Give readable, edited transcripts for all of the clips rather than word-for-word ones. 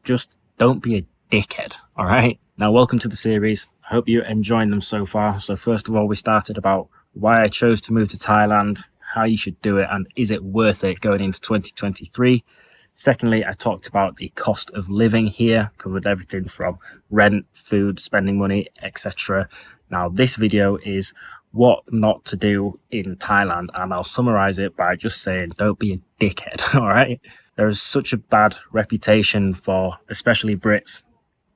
just don't be a dickhead, all right? Now, welcome to the series. I hope you're enjoying them so far. So first of all, we started about why I chose to move to Thailand, how you should do it, and is it worth it going into 2023? Secondly, I talked about the cost of living here, covered everything from rent, food, spending money, etc. Now, this video is what not to do in Thailand, and I'll summarize it by just saying, don't be a dickhead, all right? There is such a bad reputation for, especially Brits,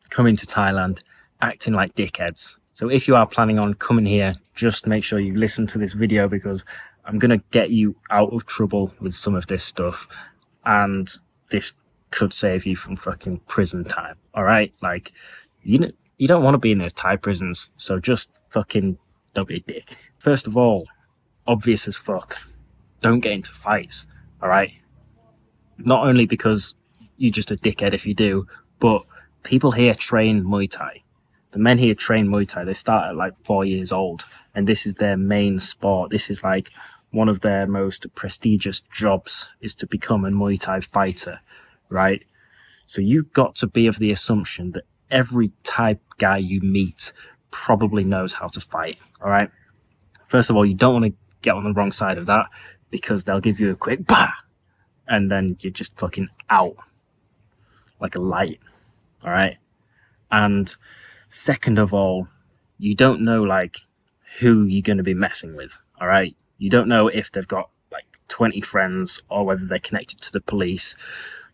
coming to Thailand, acting like dickheads. So if you are planning on coming here, just make sure you listen to this video because I'm going to get you out of trouble with some of this stuff. And this could save you from fucking prison time, all right? Like, you don't want to be in those Thai prisons, so just fucking don't be a dick. First of all, obvious as fuck, don't get into fights, all right? Not only because you're just a dickhead if you do, but people here train Muay Thai. The men here train Muay Thai. They start at like 4 years old, and this is their main sport. This is like one of their most prestigious jobs, is to become a Muay Thai fighter, right? So you've got to be of the assumption that every Thai guy you meet probably knows how to fight, all right? First of all, you don't want to get on the wrong side of that because they'll give you a quick bah, and then you're just fucking out like a light, all right? And second of all, you don't know like who you're going to be messing with, all right? You don't know if they've got like 20 friends or whether they're connected to the police.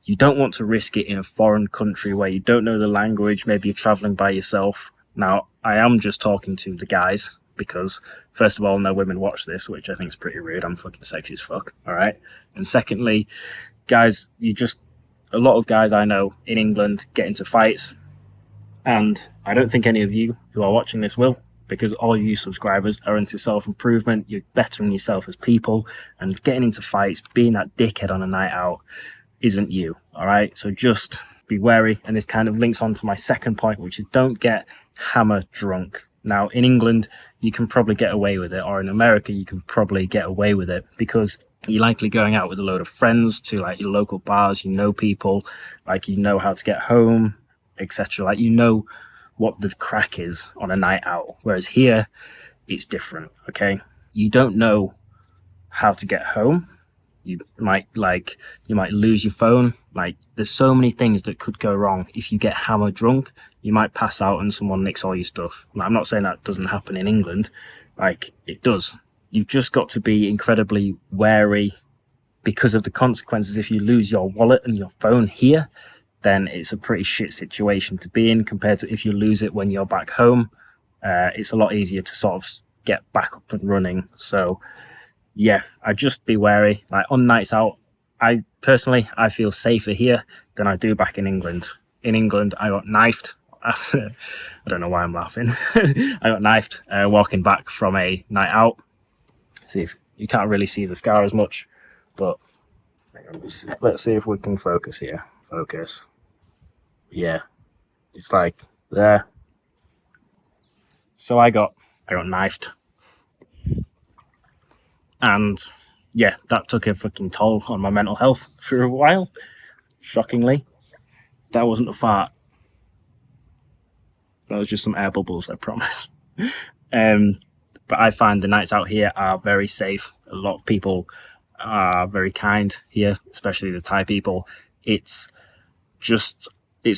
You don't want to risk it in a foreign country where you don't know the language. Maybe you're traveling by yourself. Now, I am just talking to the guys because, first of all, no women watch this, which I think is pretty rude. I'm fucking sexy as fuck, all right? And secondly, guys, a lot of guys I know in England get into fights, and I don't think any of you who are watching this will, because all you subscribers are into self-improvement. You're bettering yourself as people, and getting into fights, being that dickhead on a night out isn't you, all right? So just be wary, and this kind of links on to my second point, which is don't get hammer drunk. Now, in England, you can probably get away with it, or in America, you can probably get away with it because you're likely going out with a load of friends to like your local bars, you know people, like you know how to get home, etc. Like you know what the crack is on a night out. Whereas here, it's different, okay? You don't know how to get home. You might lose your phone. Like there's so many things that could go wrong if you get hammer drunk. You might pass out and someone nicks all your stuff. Now, I'm not saying that doesn't happen in England. Like it does. You've just got to be incredibly wary because of the consequences. If you lose your wallet and your phone here, then it's a pretty shit situation to be in compared to if you lose it when you're back home. It's a lot easier to sort of get back up and running. So yeah, I just be wary. Like on nights out, I feel safer here than I do back in England. In England, I got knifed. I don't know why I'm laughing. I got knifed walking back from a night out. See if you can't really see the scar as much, but let's see if we can focus here. Focus. Yeah, it's like there. So I got knifed, and yeah, that took a fucking toll on my mental health for a while. Shockingly, that wasn't a fart. That was just some air bubbles, I promise. But I find the nights out here are very safe. A lot of people are very kind here, especially the Thai people. It's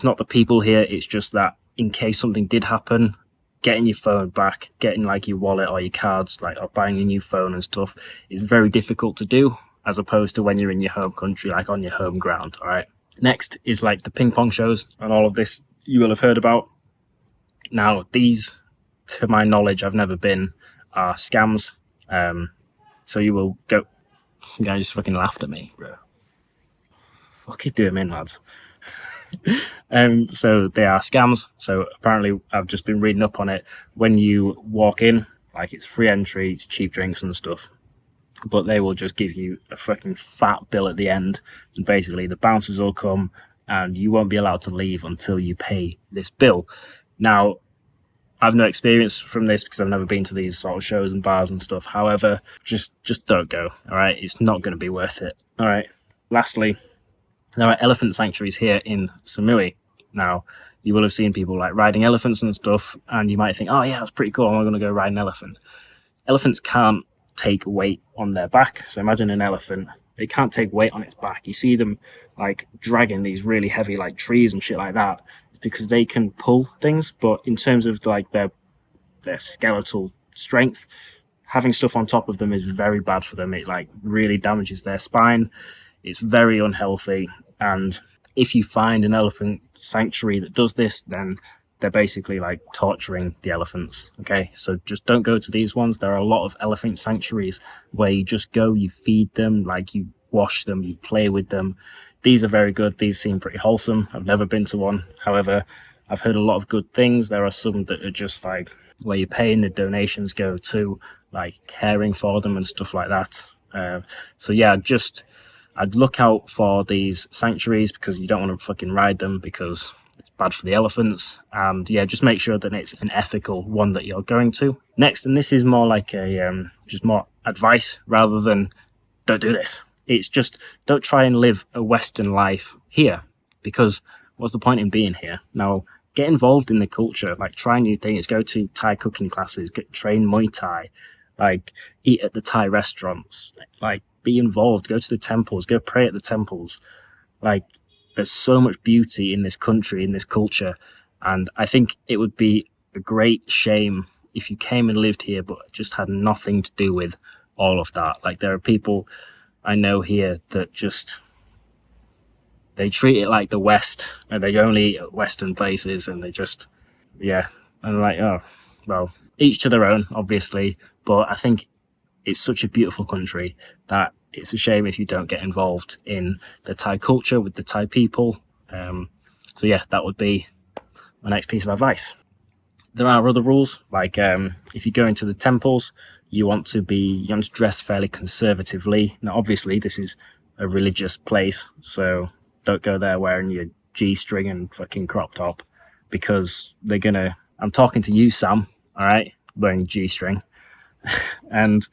not the people here, it's just that in case something did happen, getting your phone back, getting like your wallet or your cards, like or buying a new phone and stuff is very difficult to do as opposed to when you're in your home country, like on your home ground, all right? Next is like the ping pong shows, and all of this you will have heard about. Now, these, to my knowledge, I've never been, are scams. So you will go... Some guy just fucking laughed at me, bro. Fuck you doing, man, lads? So they are scams. So apparently I've just been reading up on it. When you walk in, like it's free entry, it's cheap drinks and stuff, but they will just give you a fucking fat bill at the end, and basically the bouncers will come and you won't be allowed to leave until you pay this bill. Now, I've no experience from this because I've never been to these sort of shows and bars and stuff. However, just don't go, all right? It's not going to be worth it, all right? Lastly, there are elephant sanctuaries here in Samui, Now, you will have seen people like riding elephants and stuff, and you might think, oh yeah, that's pretty cool, I'm going to go ride an elephant. Elephants can't take weight on their back. So imagine an elephant, it can't take weight on its back. You see them like dragging these really heavy like trees and shit like that because they can pull things, but in terms of like their skeletal strength, having stuff on top of them is very bad for them. It like really damages their spine. It's very unhealthy. And if you find an elephant sanctuary that does this, then they're basically like torturing the elephants. Okay, so just don't go to these ones. There are a lot of elephant sanctuaries where you just go, you feed them, like you wash them, you play with them. These are very good. These seem pretty wholesome. I've never been to one. However, I've heard a lot of good things. There are some that are just like where you're paying, the donations go to like caring for them and stuff like that. So yeah, I'd look out for these sanctuaries because you don't want to fucking ride them because it's bad for the elephants. And yeah, just make sure that it's an ethical one that you're going to. Next, and this is more like a just more advice rather than don't do this. It's just don't try and live a Western life here, because what's the point in being here? Now, get involved in the culture, like try new things, go to Thai cooking classes, train Muay Thai, like eat at the Thai restaurants, like be involved, go to the temples, go pray at the temples. Like there's so much beauty in this country, in this culture. And I think it would be a great shame if you came and lived here, but just had nothing to do with all of that. Like there are people I know here that just, they treat it like the West and they only eat at Western places and they just, yeah. And I'm like, oh, well, each to their own, obviously. But I think it's such a beautiful country that it's a shame if you don't get involved in the Thai culture with the Thai people. So yeah, that would be my next piece of advice. There are other rules, like if you go into the temples, you want to dress fairly conservatively. Now, obviously, this is a religious place, so don't go there wearing your G-string and fucking crop top, because they're gonna. I'm talking to you, Sam. All right, wearing G-string, and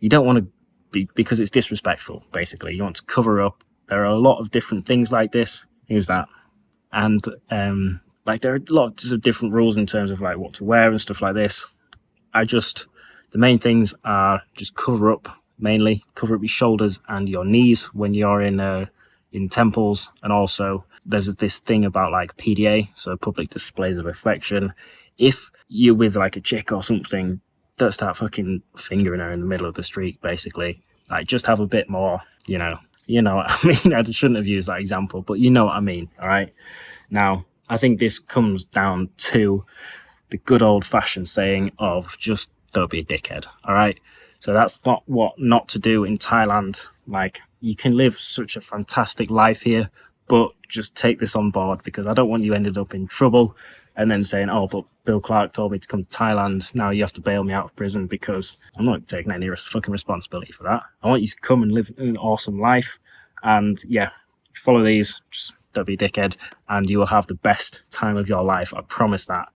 you don't want to be, because it's disrespectful. Basically, you want to cover up. There are a lot of different things like this. Who's that? And like there are lots of different rules in terms of like what to wear and stuff like this. The main things are just cover up your shoulders and your knees when you're in temples. And also there's this thing about like PDA, so public displays of affection. If you're with like a chick or something, don't start fucking fingering her in the middle of the street, basically. Like just have a bit more, you know what I mean. I shouldn't have used that example, but you know what I mean. All right. Now, I think this comes down to the good old fashioned saying of just don't be a dickhead. All right. So that's what not to do in Thailand. Like you can live such a fantastic life here, but just take this on board, because I don't want you ended up in trouble and then saying, oh, but Bill Clarke told me to come to Thailand. Now you have to bail me out of prison, because I'm not taking any fucking responsibility for that. I want you to come and live an awesome life. And yeah, follow these. Just don't be a dickhead, and you will have the best time of your life. I promise that.